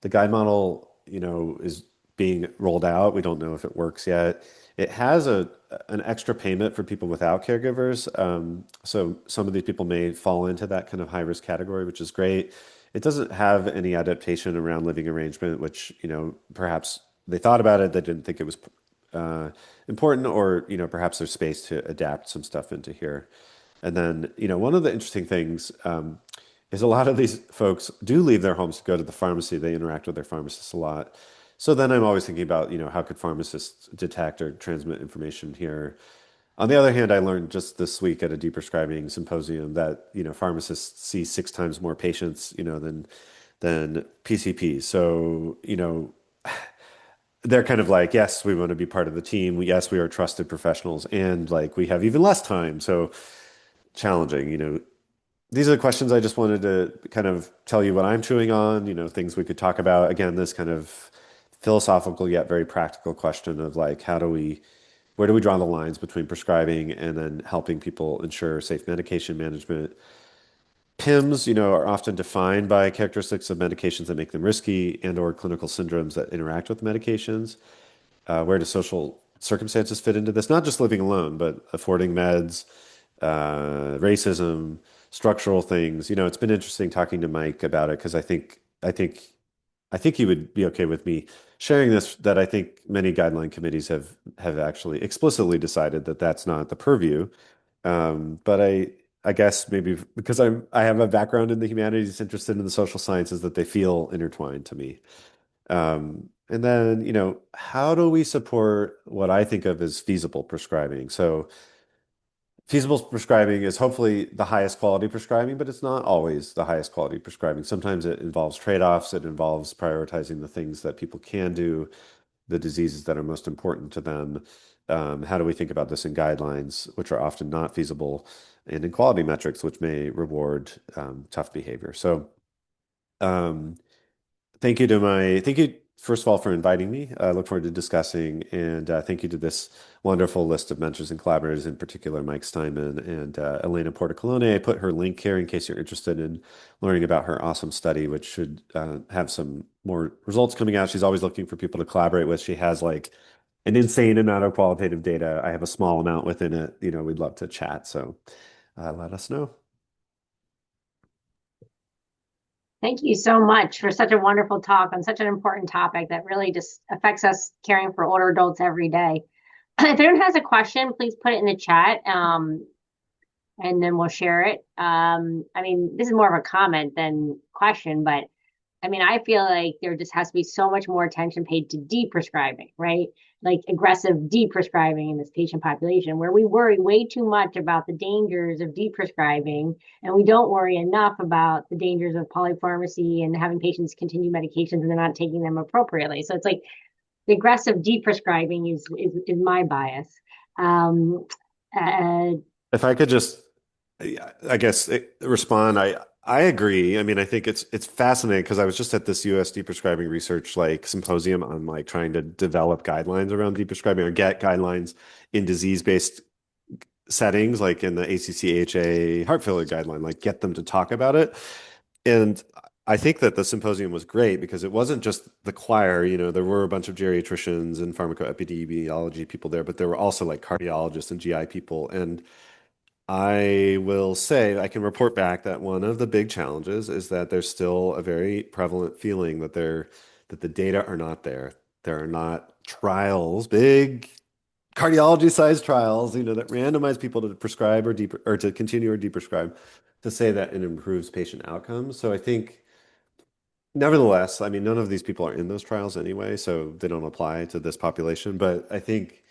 The GUIDE model, is being rolled out. We don't know if it works yet. It has an extra payment for people without caregivers. So some of these people may fall into that kind of high risk category, which is great. It doesn't have any adaptation around living arrangement, which, perhaps they thought about it, they didn't think it was uh, important, or, perhaps there's space to adapt some stuff into here. And then, one of the interesting things is a lot of these folks do leave their homes to go to the pharmacy. They interact with their pharmacists a lot. So then I'm always thinking about, how could pharmacists detect or transmit information here? On the other hand, I learned just this week at a deprescribing symposium that, pharmacists see 6 times more patients, than PCPs. So, they're kind of like, yes, we want to be part of the team. Yes, we are trusted professionals, and like we have even less time. So challenging, these are the questions I just wanted to kind of tell you what I'm chewing on, things we could talk about. Again, this kind of philosophical yet very practical question of like, where do we draw the lines between prescribing and then helping people ensure safe medication management? PIMS, are often defined by characteristics of medications that make them risky and or clinical syndromes that interact with medications. Where do social circumstances fit into this? Not just living alone, but affording meds, racism, structural things. It's been interesting talking to Mike about it because I think he would be okay with me sharing this, that I think many guideline committees have actually explicitly decided that that's not the purview. But I guess maybe because I have a background in the humanities, interested in the social sciences, that they feel intertwined to me. And then, how do we support what I think of as feasible prescribing? So feasible prescribing is hopefully the highest quality prescribing, but it's not always the highest quality prescribing. Sometimes it involves trade-offs. It involves prioritizing the things that people can do, the diseases that are most important to them. How do we think about this in guidelines, which are often not feasible, and in quality metrics, which may reward tough behavior? So, um, thank you, first of all, for inviting me. I look forward to discussing, and thank you to this wonderful list of mentors and collaborators, in particular, Mike Steinman and Elena Portocolone. I put her link here in case you're interested in learning about her awesome study, which should have some more results coming out. She's always looking for people to collaborate with. She has like an insane amount of qualitative data. I have a small amount within it. We'd love to chat. So let us know. Thank you so much for such a wonderful talk on such an important topic that really just affects us caring for older adults every day. If anyone has a question, please put it in the chat, and then we'll share it. I mean, this is more of a comment than question, but I mean, I feel like there just has to be so much more attention paid to deprescribing, right? Like aggressive deprescribing in this patient population, where we worry way too much about the dangers of deprescribing, and we don't worry enough about the dangers of polypharmacy and having patients continue medications and they're not taking them appropriately. So it's like the aggressive deprescribing is my bias. Um, uh, If I could just, I guess, respond. I agree. I mean, I think it's fascinating because I was just at this USD prescribing research like symposium on like trying to develop guidelines around deprescribing or get guidelines in disease-based settings, like in the ACC/AHA heart failure guideline, like get them to talk about it. And I think that the symposium was great because it wasn't just the choir, there were a bunch of geriatricians and pharmacoepidemiology people there, but there were also like cardiologists and GI people. And I will say, I can report back that one of the big challenges is that there's still a very prevalent feeling that the data are not there. There are not trials, big cardiology-sized trials, that randomize people to prescribe or to continue or deprescribe to say that it improves patient outcomes. So I think, nevertheless, I mean, none of these people are in those trials anyway, so they don't apply to this population. But I think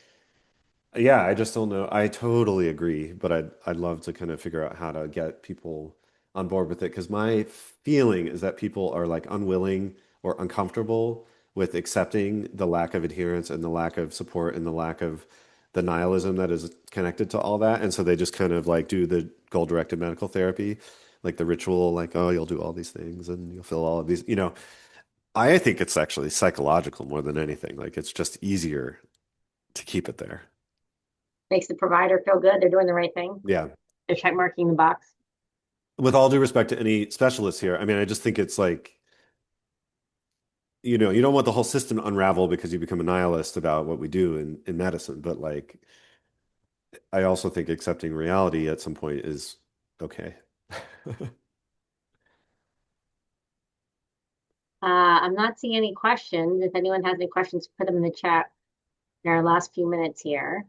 yeah, I just don't know. I totally agree, but I'd love to kind of figure out how to get people on board with it because my feeling is that people are like unwilling or uncomfortable with accepting the lack of adherence and the lack of support and the lack of the nihilism that is connected to all that. And so they just kind of like do the goal-directed medical therapy, like the ritual, like, oh, you'll do all these things and you'll fill all of these, I think it's actually psychological more than anything. Like it's just easier to keep it there. Makes the provider feel good. They're doing the right thing. Yeah. They're check marking the box. With all due respect to any specialists here, I mean, I just think it's like, you don't want the whole system to unravel because you become a nihilist about what we do in medicine. But like, I also think accepting reality at some point is okay. I'm not seeing any questions. If anyone has any questions, put them in the chat in our last few minutes here.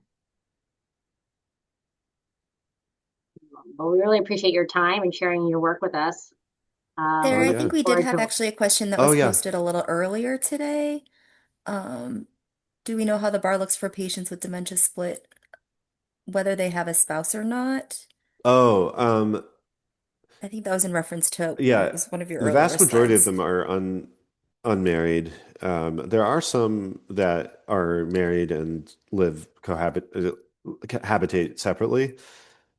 But we really appreciate your time and sharing your work with us. Oh Sarah, I yeah. think we did Forward have to actually a question that Oh was yeah. posted a little earlier today. Um, do we know how the bar looks for patients with dementia split, whether they have a spouse or not? Oh, I think that was in reference to yeah. was one of your The earlier vast majority of slides. them are unmarried. There are some that are married and habitate separately.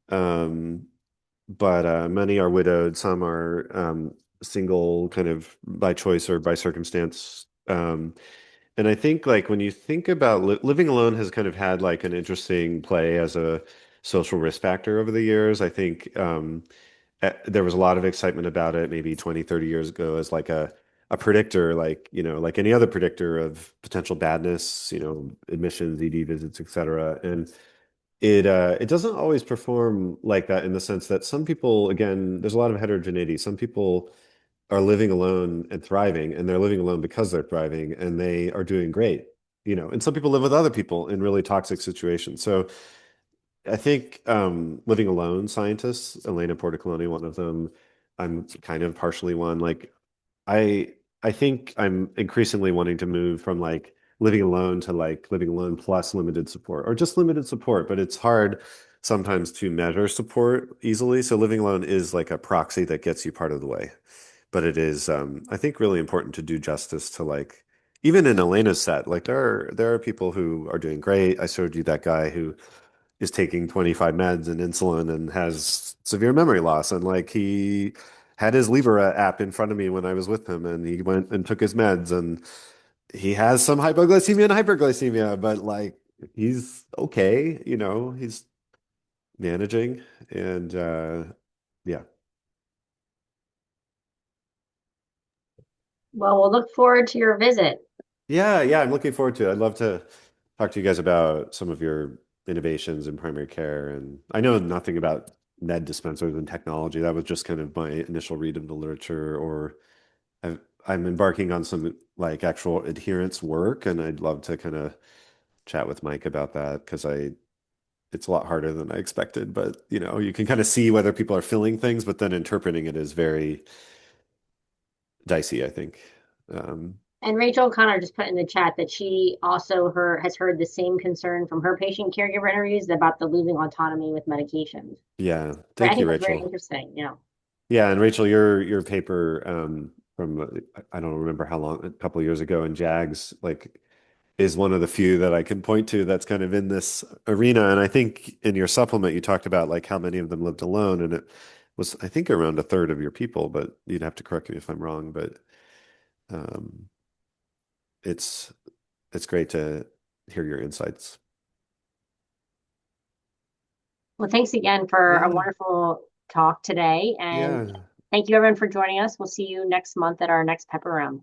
Um, but many are widowed. Some are single, kind of by choice or by circumstance. And I think like when you think about living alone has kind of had like an interesting play as a social risk factor over the years. I think there was a lot of excitement about it maybe 20, 30 years ago as like a predictor, like, like any other predictor of potential badness, admissions, ED visits, et cetera. And it doesn't always perform like that in the sense that some people, again, there's a lot of heterogeneity. Some people are living alone and thriving, and they're living alone because they're thriving, and they are doing great, And some people live with other people in really toxic situations. So I think living alone scientists, Elena Portocolone, one of them, I'm kind of partially one. Like I I think I'm increasingly wanting to move from like living alone to like living alone plus limited support or just limited support, but it's hard sometimes to measure support easily. So living alone is like a proxy that gets you part of the way. But it is, I think, really important to do justice to like even in Elena's set, like there are people who are doing great. I showed you that guy who is taking 25 meds and insulin and has severe memory loss. And like he had his Libera app in front of me when I was with him, and he went and took his meds, and he has some hypoglycemia and hyperglycemia, but like he's okay, he's managing. And yeah. Well, we'll look forward to your visit. Yeah, I'm looking forward to it. I'd love to talk to you guys about some of your innovations in primary care. And I know nothing about med dispensers and technology. That was just kind of my initial read of the literature, or I'm embarking on some like actual adherence work, and I'd love to kind of chat with Mike about that because it's a lot harder than I expected. But you can kind of see whether people are feeling things, but then interpreting it is very dicey, I think. Um, And Rachel Connor just put in the chat that she also has heard the same concern from her patient caregiver interviews about the losing autonomy with medications. yeah, I thank you, think that's very Rachel. interesting. Yeah, and Rachel, your paper from I don't remember how long, a couple of years ago in JAGS, like is one of the few that I can point to that's kind of in this arena. And I think in your supplement you talked about like how many of them lived alone, and it was I think around a third of your people, but you'd have to correct me if I'm wrong. But um, it's it's great to hear your insights. Well, thanks again for a Yeah, wonderful talk today. And yeah. thank you everyone for joining us. We'll see you next month at our next pepper round.